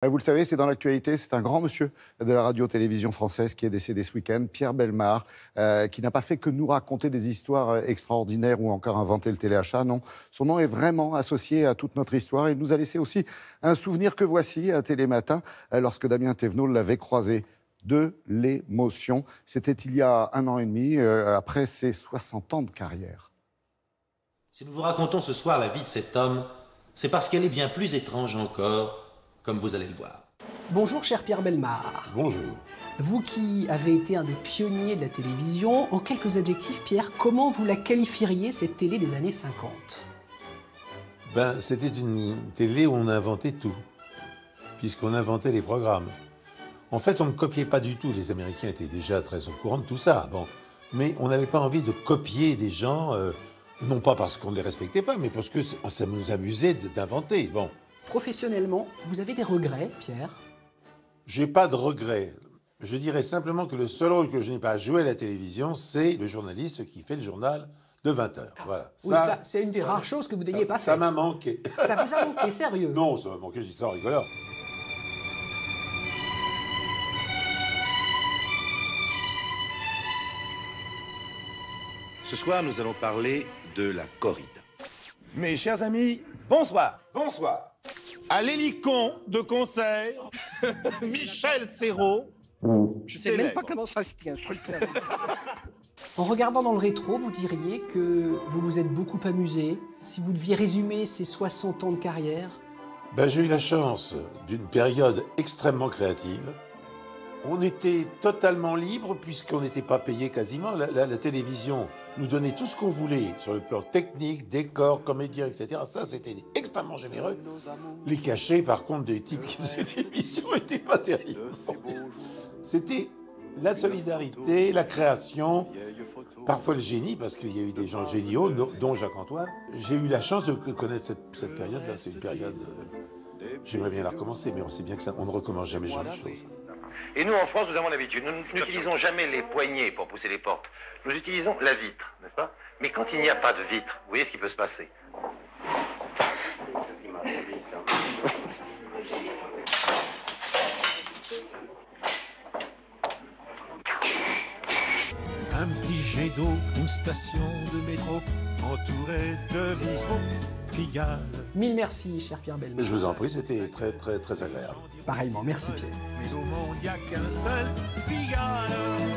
Vous le savez, c'est dans l'actualité, c'est un grand monsieur de la radio-télévision française qui est décédé ce week-end, Pierre Bellemare, qui n'a pas fait que nous raconter des histoires extraordinaires ou encore inventer le téléachat. Non, son nom est vraiment associé à toute notre histoire. Il nous a laissé aussi un souvenir que voici à Télématin, lorsque Damien Thévenot l'avait croisé. De l'émotion. C'était il y a 1 an et demi, après ses 60 ans de carrière. Si nous vous racontons ce soir la vie de cet homme, c'est parce qu'elle est bien plus étrange encore, comme vous allez le voir. Bonjour cher Pierre Bellemare. Bonjour. Vous qui avez été un des pionniers de la télévision, en quelques adjectifs, Pierre, comment vous la qualifieriez, cette télé des années 50 ? C'était une télé où on inventait tout, puisqu'on inventait les programmes. En fait, on ne copiait pas du tout. Les Américains étaient déjà très au courant de tout ça. Mais on n'avait pas envie de copier des gens, non pas parce qu'on ne les respectait pas, mais parce que ça nous amusait d'inventer. Professionnellement, vous avez des regrets, Pierre ? J'ai pas de regrets. Je dirais simplement que le seul rôle que je n'ai pas joué à la télévision, c'est le journaliste qui fait le journal de 20h. Voilà. Oui, ça c'est une des rares choses que vous n'ayez pas faites. Ça m'a manqué. Ça vous a manqué, sérieux ? Non, ça m'a manqué, je dis ça en rigolant. Ce soir, nous allons parler de la corride. Mes chers amis, bonsoir. Bonsoir. À l'hélicon de concert, Michel Serrault. Je sais même pas comment ça se tient, ce truc-là. En regardant dans le rétro, vous diriez que vous vous êtes beaucoup amusé. Si vous deviez résumer ces 60 ans de carrière ? J'ai eu la chance d'une période extrêmement créative. On était totalement libre puisqu'on n'était pas payé quasiment. La télévision nous donnait tout ce qu'on voulait sur le plan technique, décor, comédien, etc. Ça, c'était extrêmement généreux. Les cachets, par contre, des types qui faisaient l'émission n'étaient pas terribles. C'était la solidarité, la création, parfois le génie, parce qu'il y a eu des gens géniaux, dont Jacques-Antoine. J'ai eu la chance de connaître cette période-là. C'est une période... j'aimerais bien la recommencer, mais on sait bien qu'on ne recommence jamais ce genre de choses. Et nous, en France, nous avons l'habitude. Nous n'utilisons jamais les poignées pour pousser les portes. Nous utilisons la vitre, n'est-ce pas? Mais quand il n'y a pas de vitre, vous voyez ce qui peut se passer. Un petit jet d'eau, une station de métro, entourée de bistrots, Pigalle. Mille merci, cher Pierre Bellemare. Je vous en prie, c'était très, très, très agréable. Pareillement, merci Pierre. Mais au monde, il n'y a qu'un seul Pigalle.